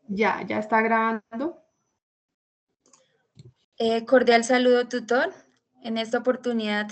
Ya está grabando. Cordial saludo, tutor. En esta oportunidad,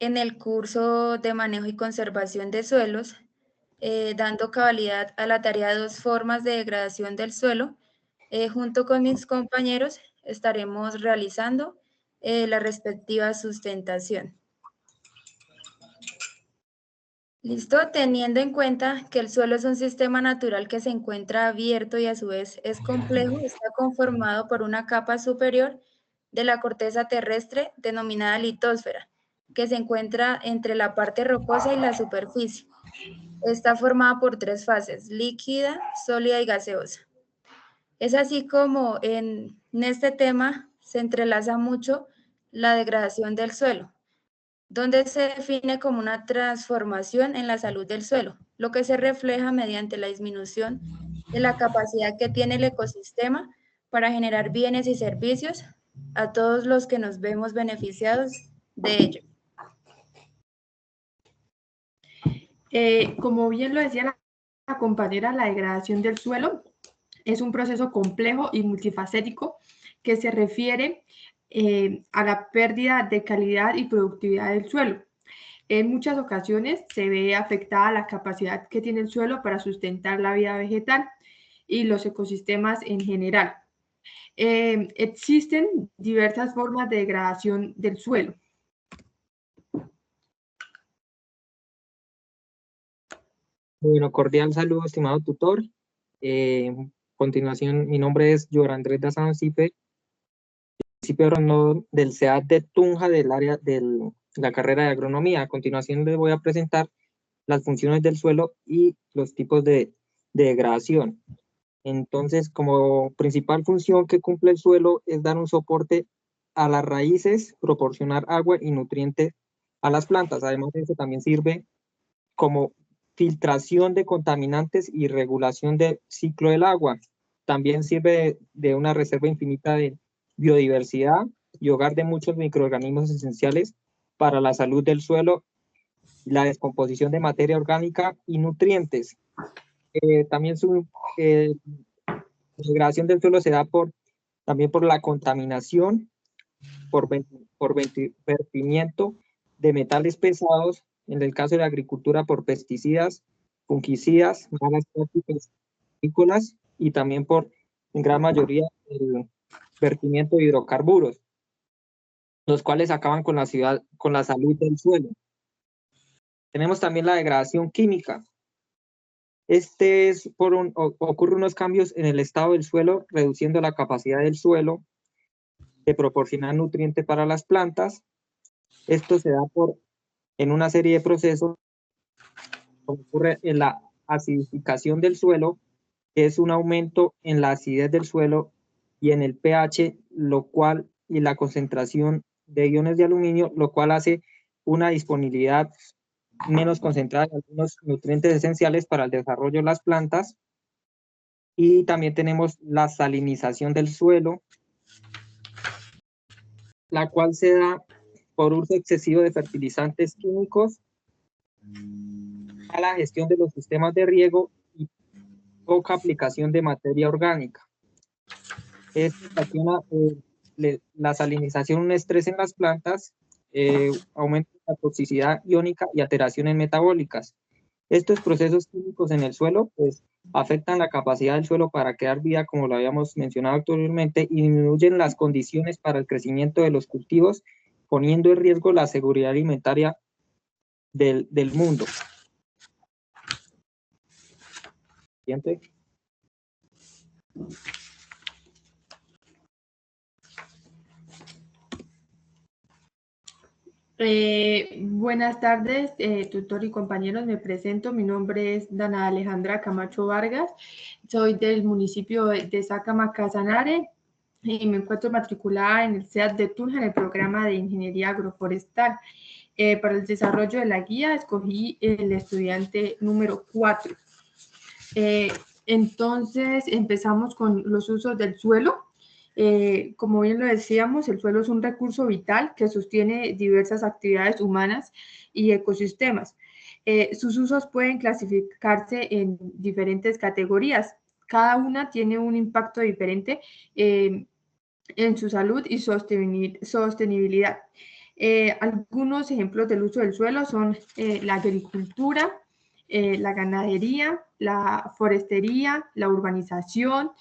en el curso de manejo y conservación de suelos, dando cabalidad a la tarea de 2 formas de degradación del suelo, junto con mis compañeros estaremos realizando la respectiva sustentación. Listo, teniendo en cuenta que el suelo es un sistema natural que se encuentra abierto y a su vez es complejo, está conformado por una capa superior de la corteza terrestre denominada litosfera, que se encuentra entre la parte rocosa y la superficie. Está formada por 3 fases: líquida, sólida y gaseosa. Es así como en este tema se entrelaza mucho la degradación del suelo, donde se define como una transformación en la salud del suelo, lo que se refleja mediante la disminución de la capacidad que tiene el ecosistema para generar bienes y servicios a todos los que nos vemos beneficiados de ello. Como bien lo decía la compañera, la degradación del suelo es un proceso complejo y multifacético que se refiere a la pérdida de calidad y productividad del suelo. En muchas ocasiones se ve afectada la capacidad que tiene el suelo para sustentar la vida vegetal y los ecosistemas en general. Existen diversas formas de degradación del suelo. Bueno, cordial saludo, estimado tutor. A continuación, mi nombre es Joran Andrés Dazán Cipe, municipio de Rondón, del CEAD de Tunja, del área de la carrera de agronomía. A continuación les voy a presentar las funciones del suelo y los tipos de degradación. Entonces, como principal función que cumple el suelo es dar un soporte a las raíces, proporcionar agua y nutrientes a las plantas. Además de eso, también sirve como filtración de contaminantes y regulación del ciclo del agua. También sirve de una reserva infinita de biodiversidad y hogar de muchos microorganismos esenciales para la salud del suelo, la descomposición de materia orgánica y nutrientes. También la degradación del suelo se da también por la contaminación, por vertimiento de metales pesados, en el caso de la agricultura por pesticidas, fungicidas, malas prácticas agrícolas y también por, en gran mayoría, el vertimiento de hidrocarburos, los cuales acaban con la salud del suelo. Tenemos también la degradación química. Ocurren unos cambios en el estado del suelo, reduciendo la capacidad del suelo de proporcionar nutrientes para las plantas. Esto se da en una serie de procesos, como ocurre en la acidificación del suelo, que es un aumento en la acidez del suelo y en el pH, y la concentración de iones de aluminio, lo cual hace una disponibilidad menos concentrada de algunos nutrientes esenciales para el desarrollo de las plantas. Y también tenemos la salinización del suelo, la cual se da por uso excesivo de fertilizantes químicos, a la gestión de los sistemas de riego y poca aplicación de materia orgánica. Esto ocasiona la salinización, un estrés en las plantas, aumenta la toxicidad iónica y alteraciones metabólicas. Estos procesos químicos en el suelo pues, afectan la capacidad del suelo para crear vida, como lo habíamos mencionado anteriormente, y disminuyen las condiciones para el crecimiento de los cultivos, poniendo en riesgo la seguridad alimentaria del mundo. Siguiente. Buenas tardes, tutor y compañeros. Me presento. Mi nombre es Dana Alejandra Camacho Vargas. Soy del municipio de Sácama, Casanare, y me encuentro matriculada en el CEAD de Tunja en el programa de Ingeniería Agroforestal. Para el desarrollo de la guía escogí el estudiante número 4. Entonces, empezamos con los usos del suelo. Como bien lo decíamos, el suelo es un recurso vital que sostiene diversas actividades humanas y ecosistemas. Sus usos pueden clasificarse en diferentes categorías, cada una tiene un impacto diferente en su salud y sostenibilidad. Algunos ejemplos del uso del suelo son la agricultura, la ganadería, la forestería, la urbanización,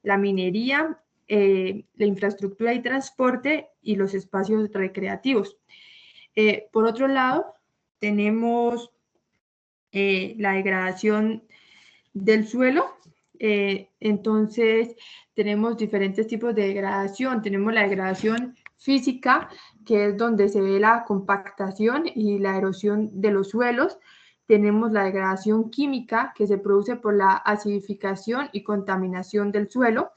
la minería, la infraestructura y transporte y los espacios recreativos. Por otro lado, tenemos la degradación del suelo. Entonces, tenemos diferentes tipos de degradación. Tenemos la degradación física, que es donde se ve la compactación y la erosión de los suelos. Tenemos la degradación química, que se produce por la acidificación y contaminación del suelo.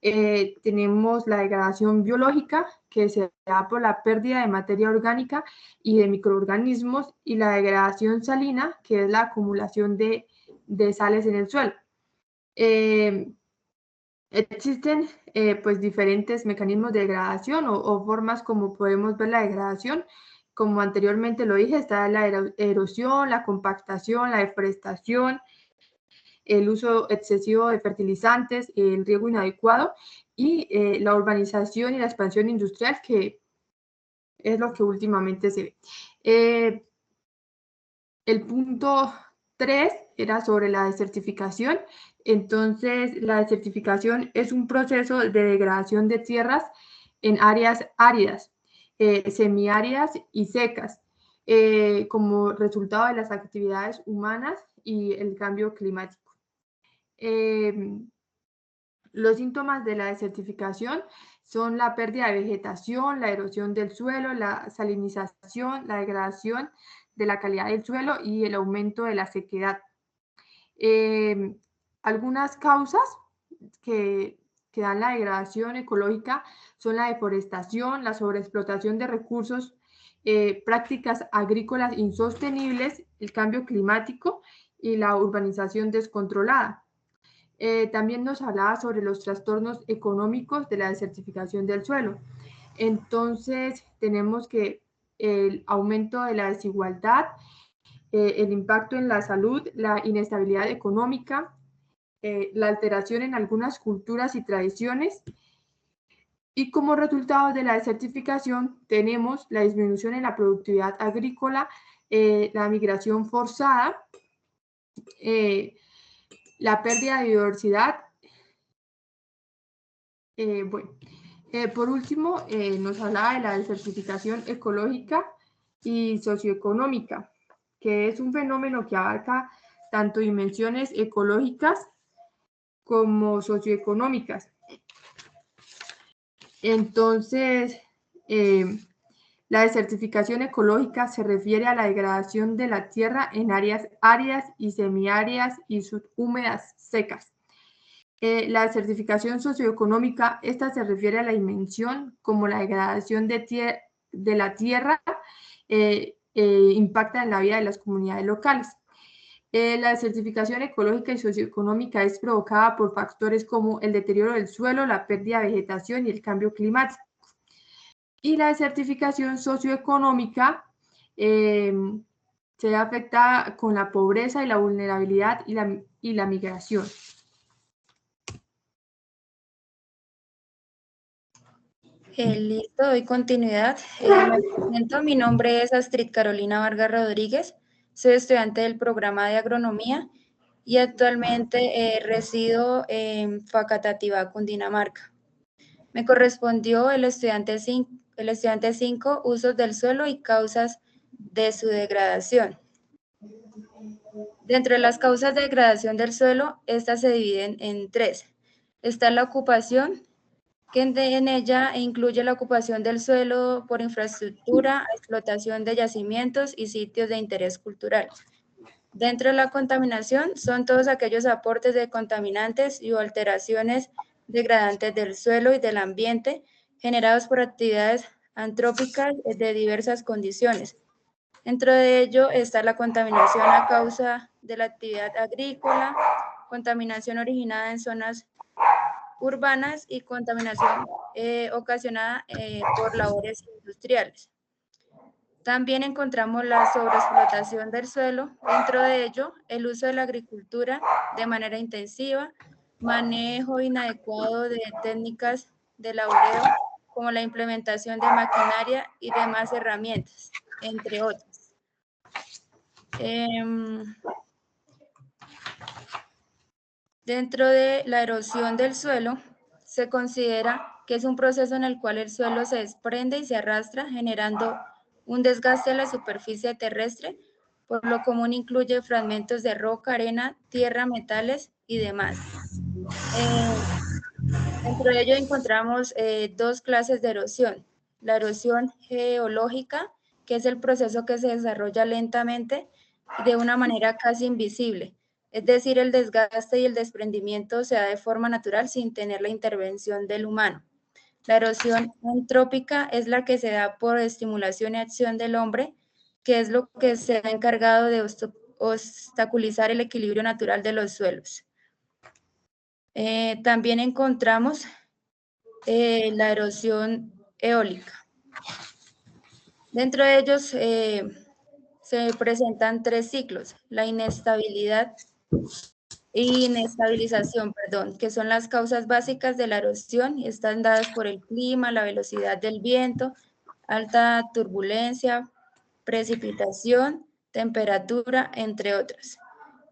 Tenemos la degradación biológica, que se da por la pérdida de materia orgánica y de microorganismos, y la degradación salina, que es la acumulación de sales en el suelo. Existen pues diferentes mecanismos de degradación o formas como podemos ver la degradación. Como anteriormente lo dije, está la erosión, la compactación, la deforestación, el uso excesivo de fertilizantes, el riego inadecuado y la urbanización y la expansión industrial, que es lo que últimamente se ve. El punto 3 era sobre la desertificación. Entonces, la desertificación es un proceso de degradación de tierras en áreas áridas, semiáridas y secas, como resultado de las actividades humanas y el cambio climático. Los síntomas de la desertificación son la pérdida de vegetación, la erosión del suelo, la salinización, la degradación de la calidad del suelo y el aumento de la sequedad. Algunas causas que dan la degradación ecológica son la deforestación, la sobreexplotación de recursos, prácticas agrícolas insostenibles, el cambio climático y la urbanización descontrolada. También nos hablaba sobre los trastornos económicos de la desertificación del suelo. Entonces, tenemos que el aumento de la desigualdad, el impacto en la salud, la inestabilidad económica, la alteración en algunas culturas y tradiciones. Y como resultado de la desertificación tenemos la disminución en la productividad agrícola, la migración forzada, la pérdida de biodiversidad. Por último, nos hablaba de la desertificación ecológica y socioeconómica, que es un fenómeno que abarca tanto dimensiones ecológicas como socioeconómicas. Entonces, la desertificación ecológica se refiere a la degradación de la tierra en áreas áridas y semiáridas y subhúmedas secas. La desertificación socioeconómica, esta se refiere a la dimensión como la degradación de la tierra impacta en la vida de las comunidades locales. La desertificación ecológica y socioeconómica es provocada por factores como el deterioro del suelo, la pérdida de vegetación y el cambio climático. Y la desertificación socioeconómica se afecta con la pobreza y la vulnerabilidad y la migración. Listo, doy continuidad. Me presento, mi nombre es Astrid Carolina Vargas Rodríguez, soy estudiante del programa de agronomía y actualmente resido en Facatativá, Cundinamarca. Me correspondió el estudiante 5, usos del suelo y causas de su degradación. Dentro de las causas de degradación del suelo, estas se dividen en 3. Está la ocupación, que en ella incluye la ocupación del suelo por infraestructura, explotación de yacimientos y sitios de interés cultural. Dentro de la contaminación son todos aquellos aportes de contaminantes y alteraciones degradantes del suelo y del ambiente generados por actividades antrópicas de diversas condiciones. Dentro de ello está la contaminación a causa de la actividad agrícola, contaminación originada en zonas urbanas y contaminación ocasionada por labores industriales. También encontramos la sobreexplotación del suelo, dentro de ello el uso de la agricultura de manera intensiva, manejo inadecuado de técnicas de laboreo, como la implementación de maquinaria y demás herramientas, entre otras. Dentro de la erosión del suelo, se considera que es un proceso en el cual el suelo se desprende y se arrastra, generando un desgaste a la superficie terrestre. Por lo común incluye fragmentos de roca, arena, tierra, metales y demás. Dentro de ello encontramos dos clases de erosión. La erosión geológica, que es el proceso que se desarrolla lentamente de una manera casi invisible. Es decir, el desgaste y el desprendimiento se da de forma natural sin tener la intervención del humano. La erosión antrópica es la que se da por estimulación y acción del hombre, que es lo que se ha encargado de obstaculizar el equilibrio natural de los suelos. También encontramos la erosión eólica. Dentro de ellos se presentan tres ciclos: la inestabilización, que son las causas básicas de la erosión y están dadas por el clima, la velocidad del viento, alta turbulencia, precipitación, temperatura, entre otras.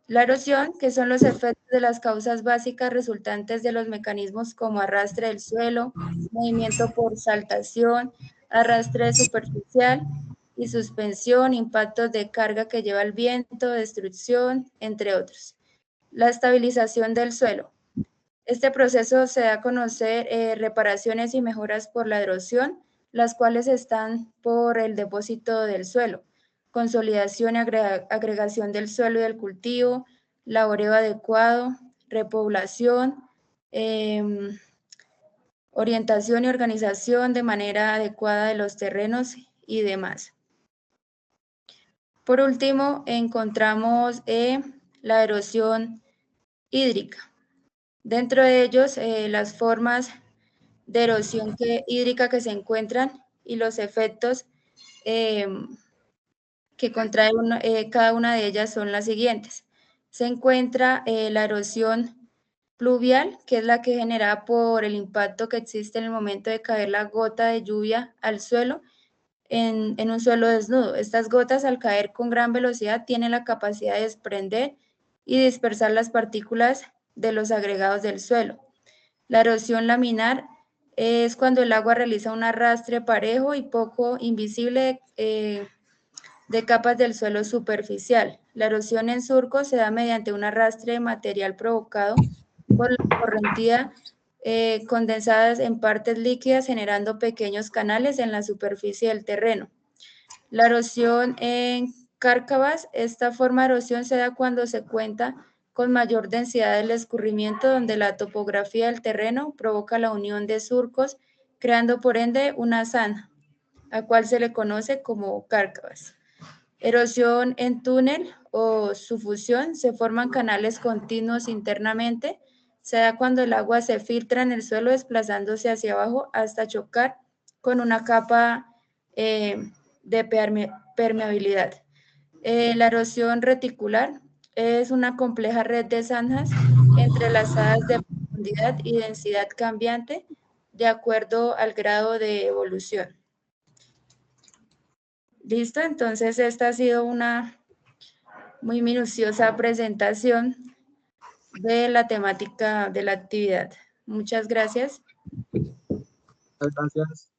La erosión, que son los efectos de las causas básicas resultantes de los mecanismos como arrastre del suelo, movimiento por saltación, arrastre superficial y suspensión, impactos de carga que lleva el viento, destrucción, entre otros. La estabilización del suelo. Este proceso se da a conocer reparaciones y mejoras por la erosión, las cuales están por el depósito del suelo, consolidación y agregación del suelo y del cultivo, laboreo adecuado, repoblación, orientación y organización de manera adecuada de los terrenos y demás. Por último, encontramos la erosión hídrica. Dentro de ellos, las formas de erosión hídrica que se encuentran y los efectos que contrae cada una de ellas son las siguientes. Se encuentra la erosión pluvial, que es la que genera por el impacto que existe en el momento de caer la gota de lluvia al suelo en un suelo desnudo. Estas gotas, al caer con gran velocidad, tienen la capacidad de desprender y dispersar las partículas de los agregados del suelo. La erosión laminar es cuando el agua realiza un arrastre parejo y poco invisible de capas del suelo superficial. La erosión en surcos se da mediante un arrastre de material provocado por la correntía condensadas en partes líquidas, generando pequeños canales en la superficie del terreno. La erosión en cárcavas, esta forma de erosión se da cuando se cuenta con mayor densidad del escurrimiento, donde la topografía del terreno provoca la unión de surcos, creando por ende una zanja, a cual se le conoce como cárcavas. Erosión en túnel o subfusión, se forman canales continuos internamente, se da cuando el agua se filtra en el suelo desplazándose hacia abajo hasta chocar con una capa de permeabilidad. La erosión reticular es una compleja red de zanjas entrelazadas de profundidad y densidad cambiante de acuerdo al grado de evolución. Listo, entonces esta ha sido una muy minuciosa presentación de la temática de la actividad. Muchas gracias. Gracias.